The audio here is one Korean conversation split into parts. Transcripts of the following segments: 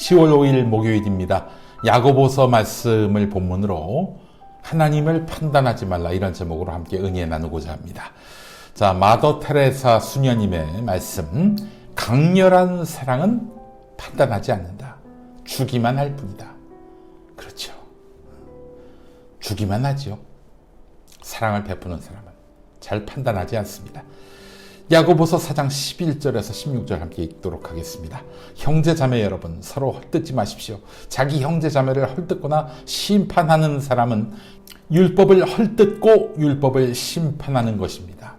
10월 5일 목요일입니다. 야고보서 말씀을 본문으로 하나님을 판단하지 말라, 이런 제목으로 함께 은혜 나누고자 합니다. 자, 마더 테레사 수녀님의 말씀. 강렬한 사랑은 판단하지 않는다. 주기만 할 뿐이다. 그렇죠. 주기만 하죠. 사랑을 베푸는 사람은 잘 판단하지 않습니다. 야고보서 4장 11절에서 16절 함께 읽도록 하겠습니다. 형제 자매 여러분, 서로 헐뜯지 마십시오. 자기 형제 자매를 헐뜯거나 심판하는 사람은 율법을 헐뜯고 율법을 심판하는 것입니다.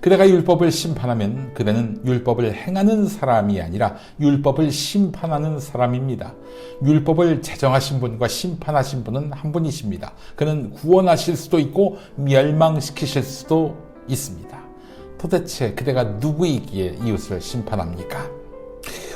그대가 율법을 심판하면 그대는 율법을 행하는 사람이 아니라 율법을 심판하는 사람입니다. 율법을 제정하신 분과 심판하신 분은 한 분이십니다. 그는 구원하실 수도 있고 멸망시키실 수도 있습니다. 도대체 그대가 누구이기에 이웃을 심판합니까?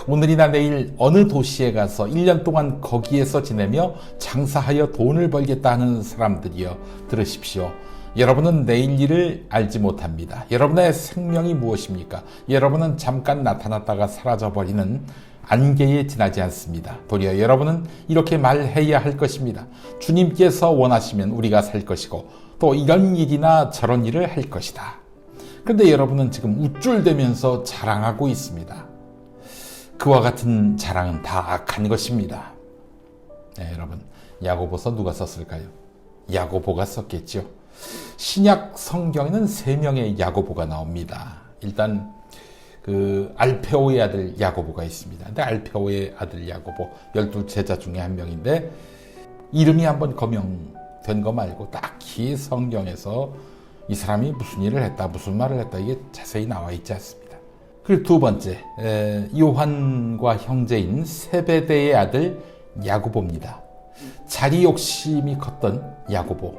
오늘이나 내일 어느 도시에 가서 1년 동안 거기에서 지내며 장사하여 돈을 벌겠다 하는 사람들이여, 들으십시오. 여러분은 내일 일을 알지 못합니다. 여러분의 생명이 무엇입니까? 여러분은 잠깐 나타났다가 사라져버리는 안개에 지나지 않습니다. 도리어 여러분은 이렇게 말해야 할 것입니다. 주님께서 원하시면 우리가 살 것이고 또 이런 일이나 저런 일을 할 것이다. 그런데 여러분은 지금 우쭐대면서 자랑하고 있습니다. 그와 같은 자랑은 다 악한 것입니다. 네, 여러분, 야고보서 누가 썼을까요? 야고보가 썼겠죠. 신약 성경에는 3명의 야고보가 나옵니다. 일단 알페오의 아들 야고보가 있습니다. 근데 알페오의 아들 야고보 12제자 중에 한 명인데, 이름이 한번 거명된 거 말고 딱히 성경에서 이 사람이 무슨 일을 했다, 무슨 말을 했다, 이게 자세히 나와 있지 않습니다. 그리고 두 번째, 요한과 형제인 세베대의 아들 야고보입니다. 자리 욕심이 컸던 야고보.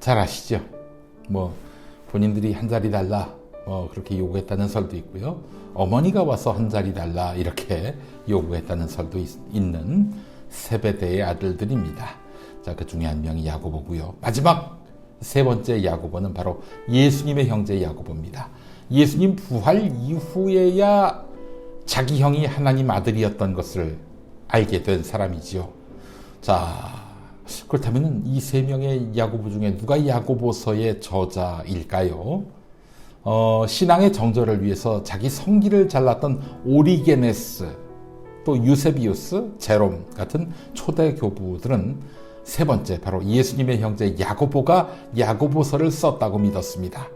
잘 아시죠? 본인들이 한 자리 달라, 그렇게 요구했다는 설도 있고요. 어머니가 와서 한 자리 달라, 이렇게 요구했다는 설도 있는 세베대의 아들들입니다. 자, 그 중에 한 명이 야고보고요. 마지막 세 번째 야고보는 바로 예수님의 형제 야고보입니다. 예수님 부활 이후에야 자기 형이 하나님 아들이었던 것을 알게 된 사람이지요. 자, 그렇다면 이 3명의 야고보 중에 누가 야고보서의 저자일까요? 신앙의 정절을 위해서 자기 성기를 잘랐던 오리게네스, 또 유세비우스, 제롬 같은 초대 교부들은 세 번째, 바로 예수님의 형제 야고보가 야고보서를 썼다고 믿었습니다.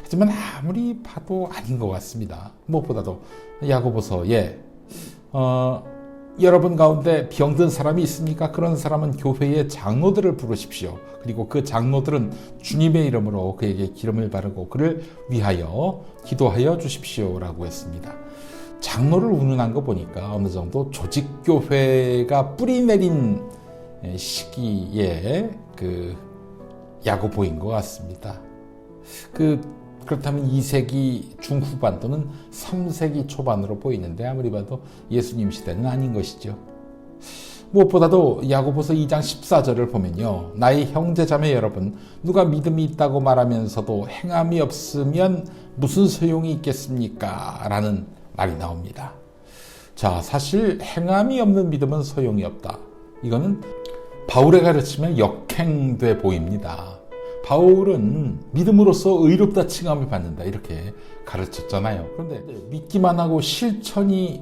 하지만 아무리 봐도 아닌 것 같습니다. 무엇보다도 야고보서에 여러분 가운데 병든 사람이 있습니까? 그런 사람은 교회의 장로들을 부르십시오. 그리고 그 장로들은 주님의 이름으로 그에게 기름을 바르고 그를 위하여 기도하여 주십시오라고 했습니다. 장로를 운운한 거 보니까 어느 정도 조직교회가 뿌리 내린 시기에 야고보인 것 같습니다. 그렇다면 2세기 중후반 또는 3세기 초반으로 보이는데, 아무리 봐도 예수님 시대는 아닌 것이죠. 무엇보다도 야고보서 2장 14절을 보면요, 나의 형제자매 여러분, 누가 믿음이 있다고 말하면서도 행함이 없으면 무슨 소용이 있겠습니까? 라는 말이 나옵니다. 자, 사실 행함이 없는 믿음은 소용이 없다. 이거는 바울의 가르침에 역행돼 보입니다. 바울은 믿음으로써 의롭다 칭함을 받는다, 이렇게 가르쳤잖아요. 그런데 믿기만 하고 실천이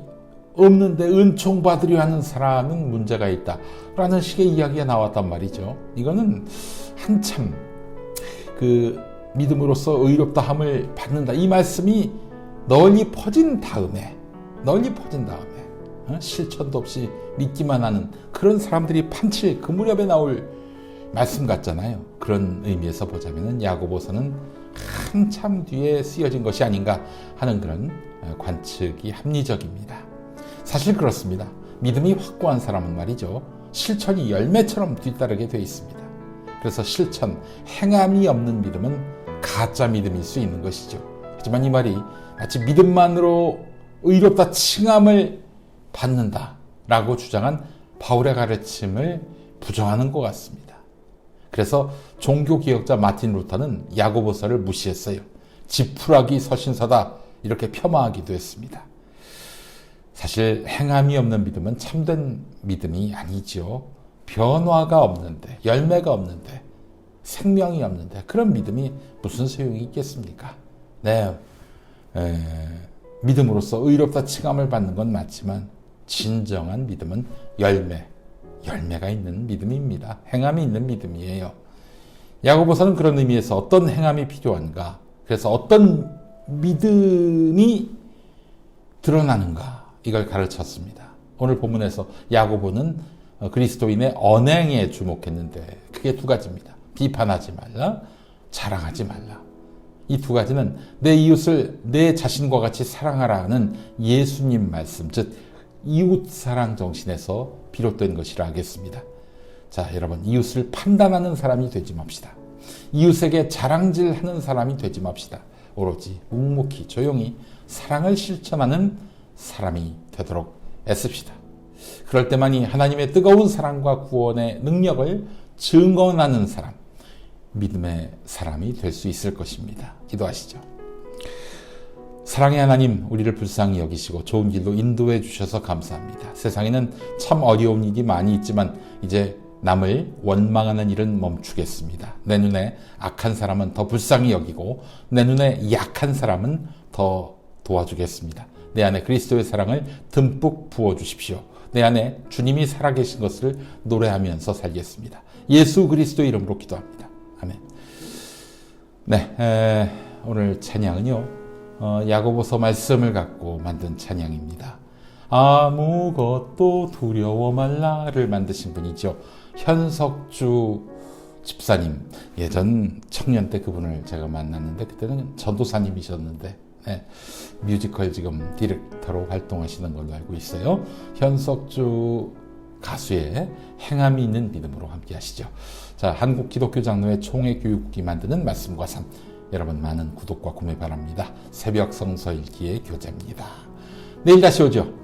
없는데 은총 받으려 하는 사람은 문제가 있다 라는 식의 이야기가 나왔단 말이죠. 이거는 한참 믿음으로써 의롭다함을 받는다, 이 말씀이 널리 퍼진 다음에 실천도 없이 믿기만 하는 그런 사람들이 판칠 그 무렵에 나올 말씀 같잖아요. 그런 의미에서 보자면 야고보서는 한참 뒤에 쓰여진 것이 아닌가 하는 그런 관측이 합리적입니다. 사실 그렇습니다. 믿음이 확고한 사람은 말이죠, 실천이 열매처럼 뒤따르게 되어 있습니다. 그래서 실천, 행함이 없는 믿음은 가짜 믿음일 수 있는 것이죠. 하지만 이 말이 마치 믿음만으로 의롭다 칭함을 받는다라고 주장한 바울의 가르침을 부정하는 것 같습니다. 그래서 종교개혁자 마틴 루터는 야고보서를 무시했어요. 지푸라기 서신서다, 이렇게 폄하하기도 했습니다. 사실 행함이 없는 믿음은 참된 믿음이 아니죠. 변화가 없는데, 열매가 없는데, 생명이 없는데 그런 믿음이 무슨 소용이 있겠습니까? 네, 믿음으로써 의롭다 칭함을 받는 건 맞지만 진정한 믿음은 열매가 있는 믿음입니다. 행함이 있는 믿음이에요. 야고보서는 그런 의미에서 어떤 행함이 필요한가, 그래서 어떤 믿음이 드러나는가, 이걸 가르쳤습니다. 오늘 본문에서 야고보는 그리스도인의 언행에 주목했는데 그게 두 가지입니다. 비판하지 말라, 자랑하지 말라. 이 두 가지는 내 이웃을 내 자신과 같이 사랑하라는 예수님 말씀, 즉 이웃사랑 정신에서 비롯된 것이라 하겠습니다. 자, 여러분, 이웃을 판단하는 사람이 되지 맙시다. 이웃에게 자랑질하는 사람이 되지 맙시다. 오로지 묵묵히 조용히 사랑을 실천하는 사람이 되도록 애씁시다. 그럴 때만이 하나님의 뜨거운 사랑과 구원의 능력을 증언하는 사람, 믿음의 사람이 될 수 있을 것입니다. 기도하시죠. 사랑의 하나님, 우리를 불쌍히 여기시고 좋은 길로 인도해 주셔서 감사합니다. 세상에는 참 어려운 일이 많이 있지만 이제 남을 원망하는 일은 멈추겠습니다. 내 눈에 악한 사람은 더 불쌍히 여기고 내 눈에 약한 사람은 더 도와주겠습니다. 내 안에 그리스도의 사랑을 듬뿍 부어주십시오. 내 안에 주님이 살아계신 것을 노래하면서 살겠습니다. 예수 그리스도 이름으로 기도합니다. 아멘. 네, 오늘 찬양은요, 야고보서 말씀을 갖고 만든 찬양입니다. 아무것도 두려워 말라를 만드신 분이죠. 현석주 집사님. 예전 청년 때 그분을 제가 만났는데 그때는 전도사님이셨는데 뮤지컬 지금 디렉터로 활동하시는 걸로 알고 있어요. 현석주 가수의 행함이 있는 믿음으로 함께 하시죠. 자, 한국기독교장로회 총회교육국이 만드는 말씀과 삶, 여러분 많은 구독과 구매 바랍니다. 새벽 성서 읽기의 교재입니다. 내일 다시 오죠.